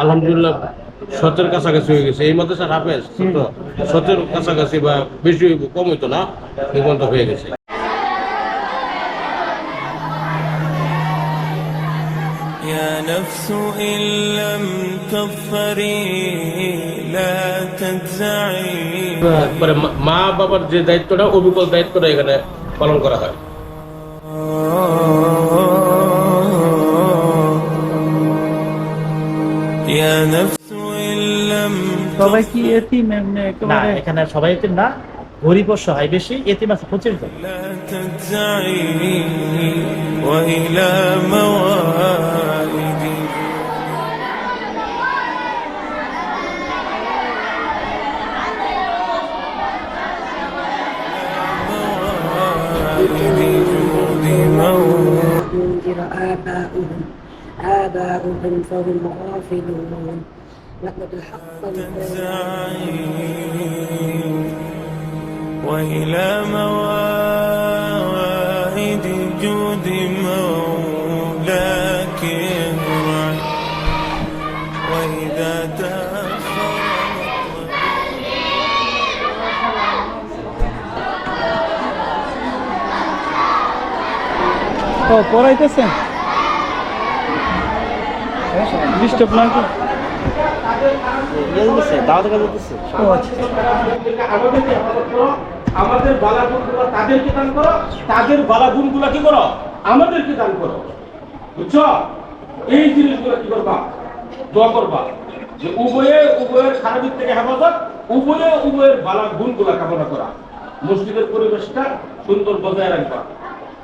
আলহামদুলিল্লাহ শতের কাছাকাছি হয়ে গেছে। এই মাদ্রাসার হাফেজ শতের কাছাকাছি বা বেশি কম হইতো না, এই পর্যন্ত হয়ে গেছে। يا نفس إن لم تظفري لا تجزعي। একবারে মা বাবার যে দায়িত্বটা, অবিকল দায়িত্বটা এখানে পালন করা হয়। يا نفس إن لم সবাই কি এতিম? এমনি না, একেবারে এখানে সবাই এতিম না, গরিব সহায় বেশি, এতিম আছে 25 জন। لا تجزعي وإلى موائدي جودي موت ينذر آباؤهم فهم غافلون لقد حق تجزعي وإلى موائد جود مولاك ارعي وإذا تأخر ও পড়াইতেছেন ডিস্টার্ব না কি? ও আচ্ছা। আমাদের বালাগুনগুলো তাদেরকে দান করো, তাদের বালাগুনগুলো কি করো, আমাদেরকে দান করো। বুঝছো? এই জিনিসগুলো কি করবা, দোয়া করবা যে উভয়ের খারাপের থেকে হেফাজত, উভয়ের বালাগুনগুলো কামনা করা। মসজিদের পরিবেশটা সুন্দর বজায় রাখবা,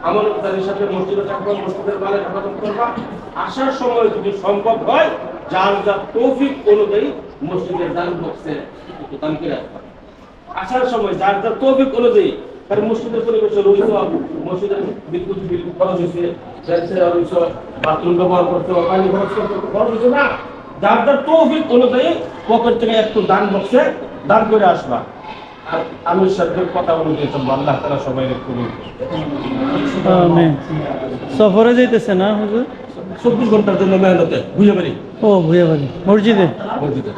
আমানতদারির সাথে মসজিদে থাকবা, মসজিদের মালের হেফাজত করবা। আসার সময় যদি সম্ভব হয় যার যার তৌফিক অনুযায়ী মসজিদের দান বক্সে একটু দান করে রাখবা। আসার সময় যার যার তৌফিক অনুযায়ী, কারণ মসজিদের পরিবেশে রয়েছে, মসজিদের বিদ্যুৎ বিল খরচ হয়েছে, বাথরুম ব্যবহার করতে, পানি খরচ করতে খরচ হয়েছে না, যার যার তৌফিক অনুযায়ী পকেট থেকে একটু দান বক্সে দান করে আসবা। আর আমির সাহেবের কথা অনুযায়ী আল্লাহ তাআলা সবাই কবুল করুন। আমিন। সফরে যাইতেছে না হুজুর? 24 ঘন্টার জন্য মেহনতে বুঝে পারি ও ভুয়াবাড়ি মসজিদে। মসজিদে।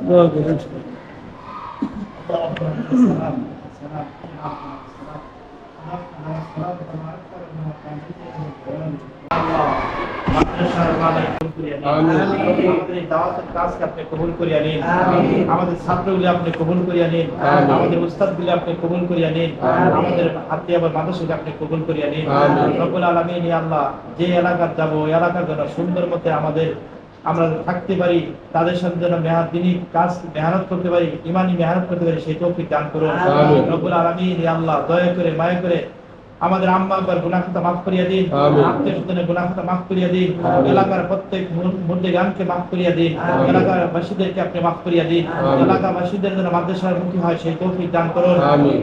দোয়া করুন। আমাদের ছাত্রগুলি আপনি কবুল করিয়া নিন, আমাদের উস্তাদগুলি আপনি কবুল করিয়া নিন, আমাদের হাতিয়াবার মাদ্রাসাকে আপনি কবুল করিয়া নিন। রব্বুল আলামিন, ইয়া আল্লাহ, যে এলাকার যাবো এলাকার জন্য সুন্দর মতে আমরা থাকতে পারি, তাদের সাথে যেন মেহনত করতে পারি, ইমানি মেহনত করতে পারি, সেই তৌফিক দান করুন রব্বুল আলামিন। ইয়া আল্লাহ, দয়া করে মায়া করে আমাদের আম্মা আব্বার গুনাহ খাতা মাফ করিয়া দিন, আত্মীয় স্বজনের গুনাহ খাতা মাফ করিয়া দিন, এলাকার প্রত্যেক মুর্দেগানকে মাফ করিয়া দিন, এলাকার বাসীদেরকে আপনি মাফ করিয়া দিন, এলাকাবাসীদের যেন মাদ্রাসার মুখী হয় সেই তৌফিক দান করুন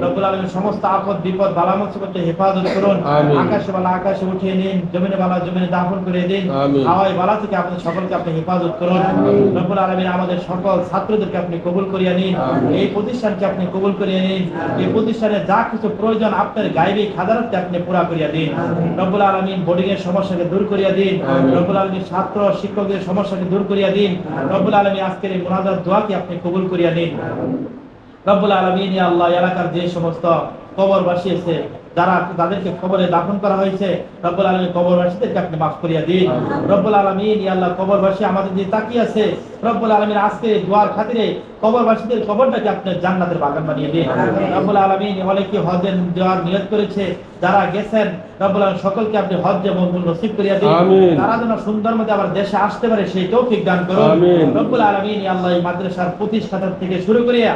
রব্বুল আলামিন। সমস্ত আপদ বিপদ বালা মুসিবত হেফাজত করুন, আকাশে বালা আকাশে উঠিয়ে নিন, জমিনে বালা জমিনে দাফন করে দিন, হাওয়ায় বালা থেকে আপনাদের সকলকে আপনি হেফাজত করুন রব্বুল আলামিন। আমাদের সকল ছাত্রদেরকে আপনি কবুল করিয়া নিন, এই প্রতিষ্ঠানকে আপনি কবুল করিয়া নিন, এই প্রতিষ্ঠানে যা কিছু প্রয়োজন আপনার গায়বী খাজানাতে আপনি পুরা করিয়া দিন রব্বুল আলামিন। বোর্ডিং এর সমস্যাকে দূর করিয়া দিন রব্বুল আলামিন, ছাত্র শিক্ষকদের সমস্যাকে দূর করিয়া দিন রব্বুল আলামিন। আজকের এই মুনাজাত দোয়াকে আপনি কবুল করিয়া নিন রব্বুল আলামিন। ইয়া আল্লাহ, এলাকার যে সমস্ত কবরবাসী আছে, যাদেরকে কবরে দাফন করা হয়েছে, রব্বুল আলামিন কবরবাসীদেরকে আপনি মাফ করিয়া দিন রব্বুল আলামিন। ইয়া আল্লাহ, কবরবাসী আমাদের যে তাকিয়ে আছে রব্বুল আলামিন, আজকে দোয়ার খাতিরে কবরবাসীদের কবরটাকে আপনি জান্নাতের বাগান বানিয়ে দিন রব্বুল আলামিন। অনেকে হজে যাওয়ার নিয়ত করেছে, যারা গেছেন রব্বুল আলামিন সকলকে আপনি হজ্জে মকবুল নসিব করিয়া দিন, তারা যেন সুন্দর মতে আবার দেশে আসতে পারে সেই তৌফিক দান করুন রব্বুল আলামিন। ইয়া আল্লাহ, এই মাদ্রাসার প্রতিষ্ঠাতা থেকে শুরু করিয়া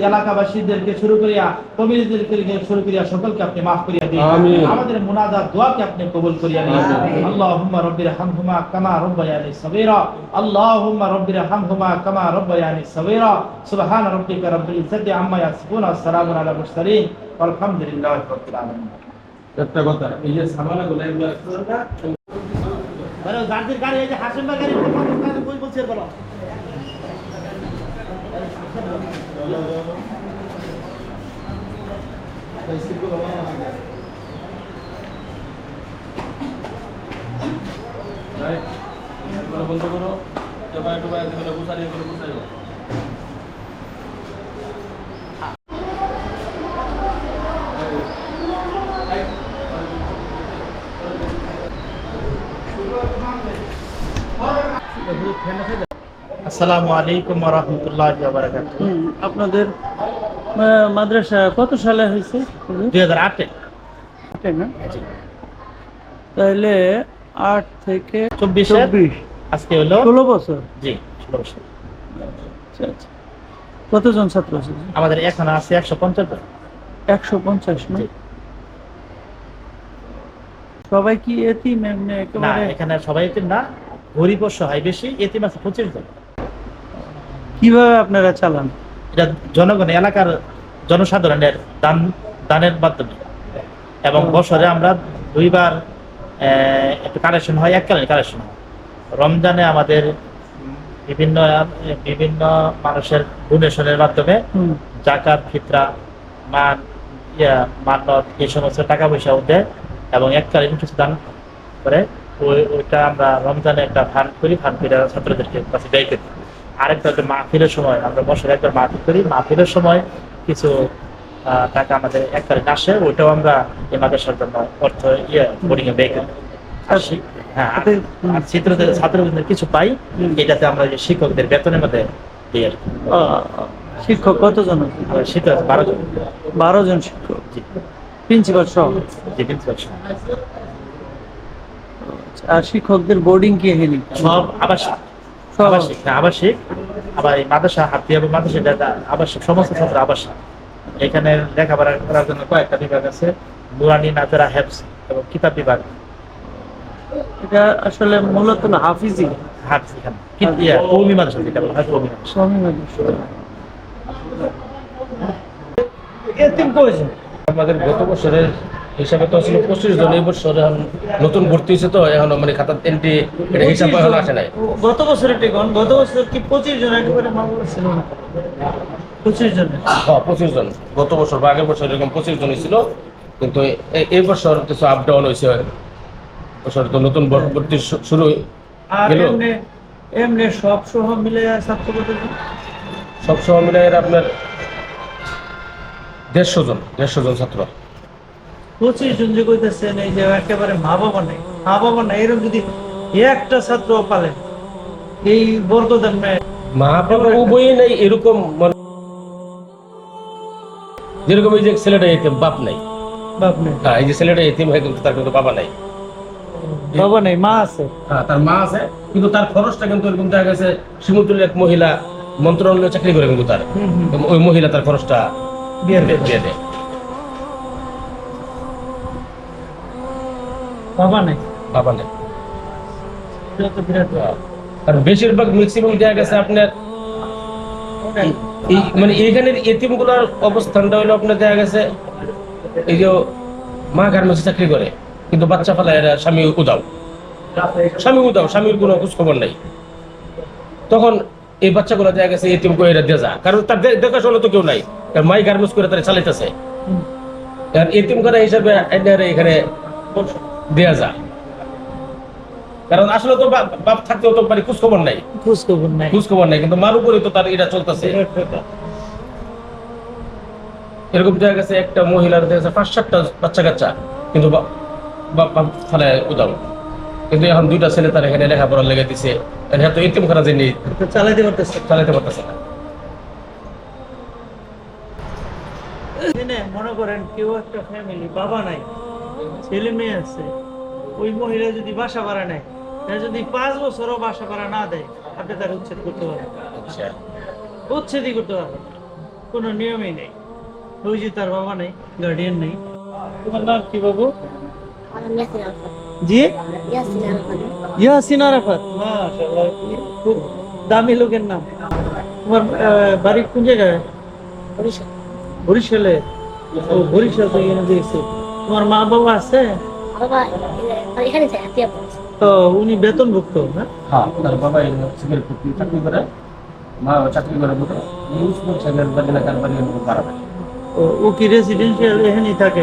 এলাকাবাসীদেরকে শুরু করিয়া কমিউনিটিদেরকে শুরু করিয়া সকলকে আপনি মাফ করিয়া দিন। আমাদের মুনাজাত দোয়াকে আপনি কবুল করিয়া নিন। আল্লাহুম্মা রাব্বিরহামহুমা কামা রাব্বায়ানি সাগীরা, আল্লাহুম্মা রাব্বিরহামহুমা কামা রাব্বায়ানি সাগীরা। সুবহান রাব্বিকা রাব্বিল ইজ্জাতি আম্মা ইয়াসিফুন, আসসালামু আলাল মুরসালিন, আলহামদুলিল্লাহি রাব্বিল আলামিন। একটা কথা, এই যে সামানাগুলো এগুলো বলো, যাদের গাড়ি এই যে হাসিমবা গাড়ি কই বলছে বলো। বন্ধ করো, টোবায় টোবায় এগুলো গুছাই গুছাই। আসসালামু আলাইকুম ওয়া রাহমাতুল্লাহি ওয়া বারাকাতুহু। আপনাদের মাদ্রাসা কত সালে হয়েছে হুজুর? 2008 তাই না? তাহলে 8 থেকে 24 আজকে হলো 16 বছর। জি 16 বছর। আচ্ছা আচ্ছা। কতজন ছাত্র আছে? আমাদের এখন আছে 150 জন। 150 না? জি। সবাই কি এতিম এমনি না, একেবারে? এখানে সবাই এতিম না, গরিব অসহায় বেশি, এতিম আছে 25 জন। কিভাবে আপনারা চালান? এটা জনগণ, এলাকার জনসাধারণের দানের মাধ্যমে, এবং বছরে আমরা 2 বার একটু কালেকশন হয়, এককালীন কালেকশন হয়। রমজানে আমাদের বিভিন্ন বিভিন্ন মানুষের ডোনেশনের মাধ্যমে হুম। জাকাত, ফিতরা, মান্নত এই সমস্ত টাকা পয়সা দেয়, এবং এককালীন কিছু দান করে ওইটা আমরা রমজানে একটা ফান্ড করি, ফান্ড করে ছাত্রদেরকে কাছে ব্যয় করি। আরেকটা হচ্ছে মাহফিলের সময় আমরা বছরে একবার মাহফিল করি, মাহফিলের সময় কিছু টাকা আমাদের এককালীন আসে, ওইটাও আমরা এই মাদ্রাসার জন্য অর্থ বোর্ডিং এ ব্যয় করি। হ্যাঁ, আর ছাত্রদের কিছু পাই, এটাতে আমরা যে শিক্ষকদের বেতনের মধ্যে দিই আর কি। শিক্ষক কতজন আছে? আমাদের শিক্ষক 12 জন। 12 জন শিক্ষক, জি প্রিন্সিপাল সহ। জি, প্রিন্সিপাল সহ। আর শিক্ষকদের বোর্ডিং কি এখানে? সব আবাসিক। সব আবাসিক, হ্যাঁ, আবাসিক। আবার এই মাদ্রাসা হাতিয়া মাদ্রাসা আবাসিক, সমস্ত ছাত্র আবাসিক। এখানে লেখাপড়া করার জন্য কয়েকটা বিভাগ আছে, নুরানি, নাজারা, হেফজ এবং কিতাব বিভাগ। এটা আসলে মূলত না হাফিজি হাফজ এখানে কওমি মাদ্রাসা, যেটা বলা হয় কওমি মাদ্রাসা। স্বামী মাদ্রাসা। এতিম কয়জন? আমাদের গত বছরের হিসাবে তো ছিল 25 জন, এই বছর এখন নতুন ভর্তি হয়েছে, তো এখন মানে খাতা এন্ট্রি এটা হিসাব এখন আসে নাই। গত বছরের টিকন, গত বছর কি 25 জন একেবারে মামলা ছিল না? 25 জন। হ্যাঁ 25 জন, গত বছর বা আগের বছর এরকম 25 জনই ছিল, কিন্তু এই বছর কিছু আপ ডাউন হয়েছে। বছর তো নতুন ভর্তি শুরু আর গেল। এমনি সব সহ মিলে ছাত্র কতজন? সব সময় মিলে এর আপনার 150 জন ছাত্র। 25 জন যে কইতেছেন, এই যে একেবারে মা বাবা নাই, এরকম যদি একটা ছাত্র পালেন এই বরকতের মেয়ে। মা বাবা উভয়ই নাই, এরকম যেরকম এই যে ছেলেটা এতিম, বাপ নাই। বাপ নেই, হ্যাঁ, এই যে ছেলেটা এতিম হয় কিন্তু তার কিন্তু বাবা নাই। বাবা নেই, মা আছে। হ্যাঁ, তার মা আছে, কিন্তু তার খরচটা কিন্তু এরকম দেখা গেছে শিমুলতুলের এক মহিলা মন্ত্রণালয়ে চাকরি করে, কিন্তু তার ওই মহিলা তার খরচটা দিয়ে দেয়। বাবা নেই, বাবা নেই। এটা তো বিরাট ব্যাপার। আর বেশিরভাগ ম্যাক্সিমাম দেখা গেছে আপনার এই মানে এইখানের এতিমগুলোর অবস্থানটা হলো আপনার দেখা গেছে এই যে মা গার্মেন্টসে চাকরি করে, কিন্তু বাচ্চা ফেলা এরা স্বামী উদাও, স্বামীর কোনো খোঁজ খবর নাই। তখন এই বাচ্চাগুলো দেখা গেছে এতিম করে এরা দিয়ে যা, কারণ তার দেখাশোনা তো কেউ নাই, কারণ মাই গার্মেন্টস করে তারা চালাইতেছে। এতিম করা হিসাবে এখানে দেয়া যা, কারণ আসলে তো বাপ থাকতেও তো খোঁজ খবর নাই, কিন্তু মার উপরে তো তার এটা চলতেছে। এরকম দেখা গেছে একটা মহিলার দেখা গেছে 5-7টা বাচ্চা কাচ্চা, কিন্তু বাপ ফলে উদাও, কিন্তু এখন 2টা ছেলে তার এখানে লেখাপড়া লেগে দিছে, হ্যাঁ তো এতিম করা যে নেই, চালাইতে পারতেছে না। মনে করেন কেউ একটা ফ্যামিলি, বাবা নাই, ছেলে মেয়ে আছে, ওই মহিলা যদি বাসা ভাড়া নেয়, যদি 5 বছরও বাসা ভাড়া না দেয়, আপনি তার উচ্ছেদ করতে পারেন। উচ্ছেদই করতে পারবেন, কোনো নিয়মই নেই। ওই যে তার বাবা নেই, গার্ডিয়ান নেই। তোমার নাম কি বাবু? জি, ইয়াসিন আরাফাত। মাশাআল্লাহ, খুব দামি লোকের নাম। তোমার বাড়ি কোন জায়গায়? বরিশালে। ও, বরিশাল থেকে এনে দিয়েছে। তোমার মা বাবা আছে? তো উনি বেতনভুক্ত না? হ্যাঁ, তার বাবা সিভিল চাকরি করে, মা চাকরি করে, ও কি রেসিডেন্সিয়াল এখানেই থাকে?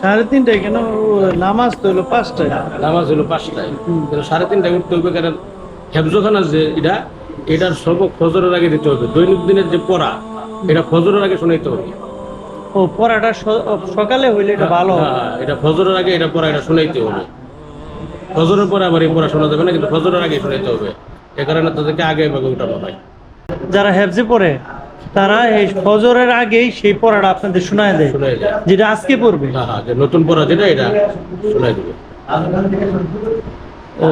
3:30 কেন? নামাজ তো হলো 5টায়। নামাজ হলো 5টায়, কিন্তু 3:30টায় উঠতে হবে, কারণ হেফজখানা যে এটার সবক ফজরের আগে দিতে হবে। দৈনিক দিনের যে পড়া, এটা ফজরের আগে শোনাইতে হবে। ও পড়াটা সকালে হইলে এটা ভালো হবে। হ্যাঁ, এটা ফজরের আগে এটা পড়া এটা শোনাইতে হবে। ফজরের পরে আবার এই পড়া শোনা যাবে না, কিন্তু ফজরের আগে শোনাইতে হবে। এ কারণে তাদেরকে আগে ভাগে উঠানো হয়। যারা হেফজে পড়ে তারা এই ফজরের আগেই সেই পড়াটা আপনাদের শোনায় দেয়, শোনাই যায়। যেটা আজকে পড়বে। হ্যাঁ হ্যাঁ, যে নতুন পড়া যেটা এটা শোনাই দেবে। ও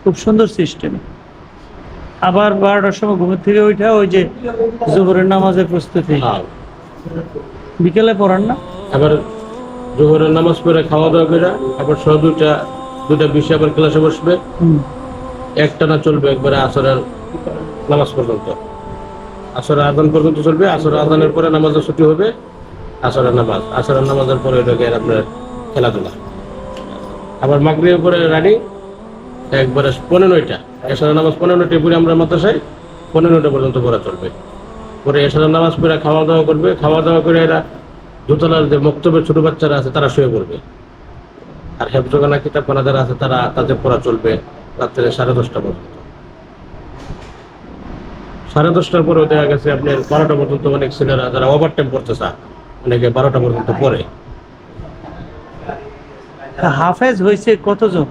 খুব সুন্দর সিস্টেম। আবার 12টার সময় ঘুমের থেকে ওইটা ওই যে জোহরের নামাজের প্রস্তুতি হ্যাঁ, বিকেলে পড়ান না? আবার জোহরের নামাজ পড়ে খাওয়া দাওয়া করে আবার 2:20 আবার ক্লাসে বসবে। হুম। একটানা চলবে একবারে আসরের নামাজ পর্যন্ত। আসরের আজান পর্যন্ত চলবে। আসরের আজানের পরে নামাজের ছুটি হবে। আসরের নামাজের পরে ওইটাকে আপনার খেলাধুলা। আবার মাগরিবের পরে রানি একবারে 15টা। এশারের নামাজ 15টায় পরে আমরা মাদ্রাসায় 15টা পর্যন্ত পড়া চলবে। পরে এশারের নামাজ পড়ে খাওয়া দাওয়া করবে। খাওয়া দাওয়া করে এরা দোতলার যে মক্তবের ছোট বাচ্চারা আছে তারা শুয়ে পড়বে। আর হেফজখানা কিতাবখানা যারা আছে তারা তাদের পড়া চলবে রাত্রে 10:30 পর্যন্ত। 10:30টার পরেও দেখা গেছে আপনার 12টা পর্যন্ত অনেক ছেলেরা যারা ওভার টাইম পড়তে চায়, অনেকে 12টা পর্যন্ত পড়ে। হাফেজ হয়েছে কতজন?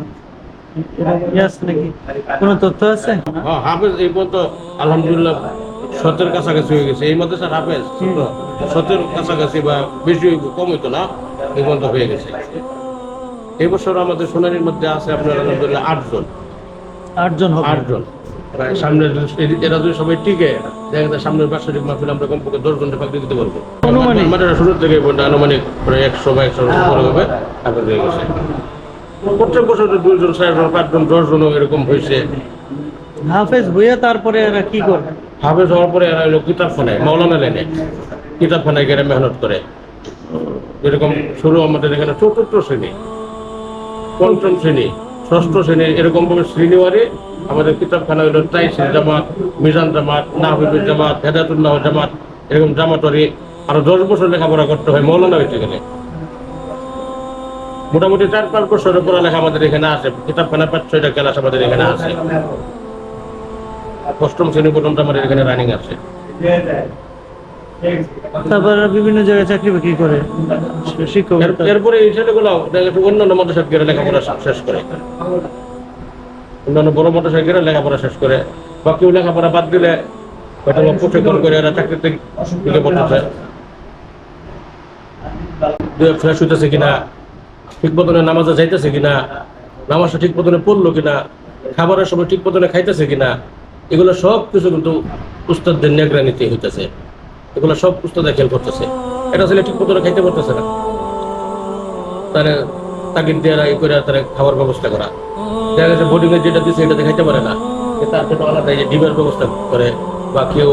ইয়াস নাকি কোনো তথ্য আছে? হ্যাঁ, হাফেজ এই পর্যন্ত আলহামদুলিল্লাহ 7-এর কাছাকাছি হয়ে গেছে। এই মাদ্রাসার হাফেজ 7-এর কাছাকাছি বা বেশি কম হইতো না, এই পর্যন্ত হয়ে গেছে। এই বছর আমাদের সোনালীর মধ্যে আছে আপনার আলহামদুলিল্লাহ 8 জন। 8 জন হবে। 8 জন। প্রায় সামনে এরা যদি সবাই টিকে দেখা যায় সামনের বার্ষিক মাহফিল আমরা কমপক্ষে 10 ঘন্টা পাক দিতে পারবো। অনুমানিক? মানে শুরু থেকে আনুমানিক প্রায় 100 বা 100 উপরে হবে হাফেজ হয়ে গেছে। প্রত্যেক বছর 2 জন 4 জন 5 জন 10 জনও এরকম হয়েছে। হাফেজ হইয়া তারপরে এরা কি করে? হাফেজ হওয়ার পরে এরা হলো কিতাবখানায়, মাওলানা লাইনে কিতাবখানায় গেলে মেহনত করে। যেরকম শুরু আমাদের এখানে 4র্থ শ্রেণী, 5ম শ্রেণী, 6ষ্ঠ শ্রেণী এরকম ভাবে শ্রেণীওয়ারে আমাদের কিতাবখানা হলো তাইসির জামাত, মিজান জামাত, নাহবিবুল জামাত, হেদায়েতুল্লাহ জামাত, এরকম জামাতওয়ারি। আরো 10 বছর লেখাপড়া করতে হয় মৌলানা হইতে গেলে। মোটামুটি 4-5 বছরের পড়ালেখা আমাদের এখানে আছে। কিতাবখানা 5-6টা ক্লাস আমাদের এখানে আছে। 8ম শ্রেণী পর্যন্ত আমাদের এখানে রানিং আছে। তারপর বিভিন্ন জায়গায় চাকরি বাকরি করে শিক্ষক। এরপরে এই ছেলেগুলো অন্যান্য মাদ্রাসায় গিয়ে লেখাপড়া শেষ করে, অন্যান্য বড় মাদ্রাসায় গিয়ে লেখাপড়া শেষ করে, বা কেউ লেখাপড়া বাদ দিলে হয়তো প্রশিক্ষণ করে এরা চাকরিতে ঢুকে পড়তেছে। ফ্রেশ হইতেছে কিনা, ঠিক মতনে নামাজে যাইতেছে কিনা, নামাজটা ঠিক মতনে পড়লো কিনা, খাবারের সময় ঠিক মতনে খাইতেছে কিনা, এগুলো সব কিছু কিন্তু উস্তাদদের নিগরানিতে হইতেছে। এগুলো সব উস্তাদে খেয়াল করতেছে। এটা ছেলে ঠিক মতনে খাইতে পারতেছে না, তারা তাগিদ দিয়ে এই করে তারা খাওয়ার ব্যবস্থা করা। দেখা গেছে বোর্ডিং এ যেটা দিচ্ছে এটাতে খাইতে পারে না, তার জন্য আলাদা এই যে ডিমের ব্যবস্থা করে, বা কেউ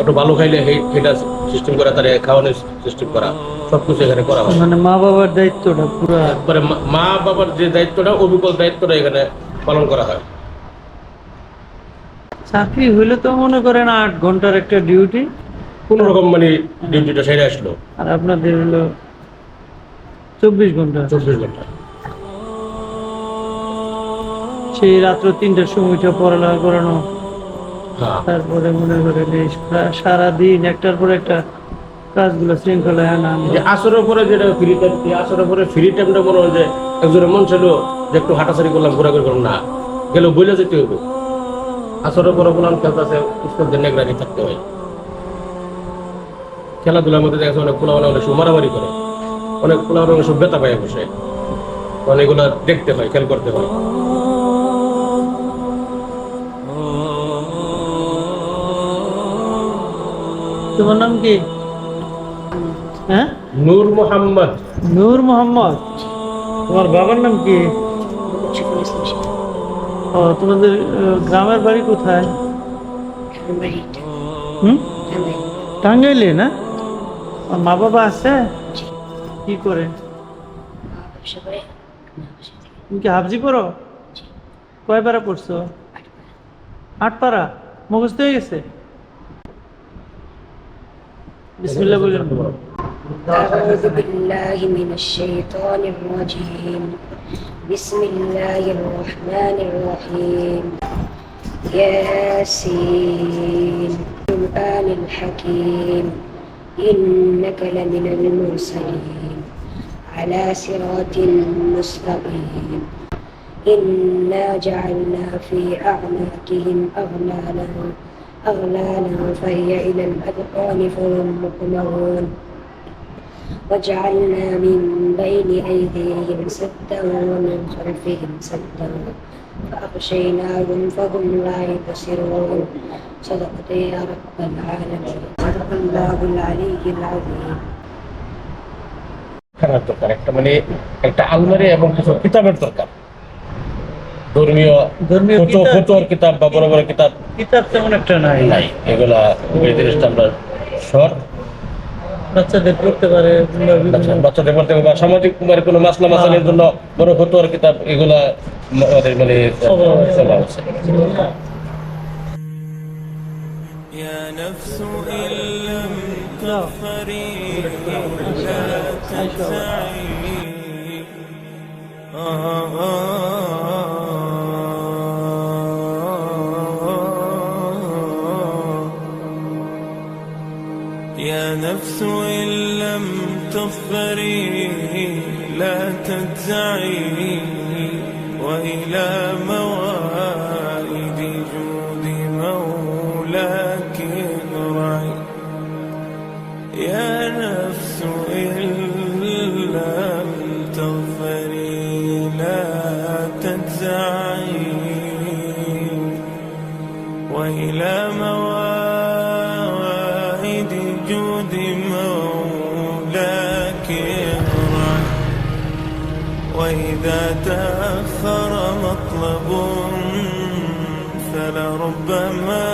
একটু ভালো খাইলে সেটা সিস্টেম করা, তারা খাওয়ানোর সিস্টেম করা, সবকিছু এখানে করা হয়। মানে মা বাবার দায়িত্বটা পুরো, একবারে মা বাবার যে দায়িত্বটা, অবিকল দায়িত্বটা এখানে পালন করা হয়। চাকরি হইলে তো মনে করেন 8 ঘন্টার একটা ডিউটি, কোন রকম মানে ডিউটিটা সেরে আসলো, আর আপনাদের হলো 24 ঘন্টা। 24 ঘন্টা। সেই রাত্র 3টার সময় উঠে পড়ালেখা করানো, হ্যাঁ, তারপরে মনে করেন এই সারাদিন একটার পর একটা কাজগুলো শৃঙ্খলায় আনা। যে আসরের পরে যেটা ফ্রি টাইম, আসরের পরে ফ্রি টাইমটা মনে হয় যে একজনের মন ছিল যে একটু হাঁটাছাড়ি করলাম, ঘোরাঘুরি করলাম, না গেলেও বইলে যেতে হইব। আসরের পরে বললাম খেলতেছে, উস্তাদদের নিগরানি থাকতে হয়। খেলাধুলার মধ্যে দেখা যাচ্ছে অনেক পোলাওয়ালা অনেক সময় মারামারি করে, অনেক পোলাওয়ালা অনেক সময় বেতা পায় বসে, কারণ এগুলো দেখতে হয়, খেয়াল করতে হয়। তোমার নাম কি? হ্যাঁ, নূর মোহাম্মদ। নূর মোহাম্মদ। তোমার বাবার নাম কি? شكرا اسم شيء ও, তোমাদের গ্রামের বাড়ি কোথায়? بعيد হুম, بعيد টাঙ্গাইলে না? আর মা বাবা আছে? কি করে? شباب তুমি কি হাফজি পড়ো? কয় পারা পড়ছো? 8 পারা মুখস্থ হয়ে গেছে? বিসমিল্লাহ বলেন। أعوذ بالله من الشيطان الرجيم. بسم الله الرحمن الرحيم. ياسين القرآن الحكيم إنك لمن المرسلين على صراط مستقيم. إنا جعلنا في أعناقهم أغلالا فهي إلى الأذقان فهم مقمحون وجعلنا من بين أيديهم سدا ومن خلفهم سدا فأغشيناهم فهم لا يبصرون. صدقت يا رب العالمين. صدق الله العلي العظيم. খারাপ দরকার একটা মানে একটা আলমারি এবং কিছু কিতাবের দরকার, ধর্মীয় ফতোয়ার কিতাব বা বড় বড় কিতাব তেমন একটা নাই। এগুলা এই জিনিসটা আমরা শর্ট বাচ্চাদের পড়তে পারে বাচ্চাদের পড়তে বা সামাজিক কোনো মাসলা মাসালের জন্য বড় ফতোয়ার কিতাব এগুলা আমাদের মানে স্বভাব আছে। يا نفس إن لم تغفري لا تجزعي يا نفس إن لم تغفري لا تجزعي وإلى موائد جود مولاك ارعي. يا نفس إن لم تغفري لا تجزعي وإلى موائد جود مولاك ارعي. وإذا تأخر مطلب فلربما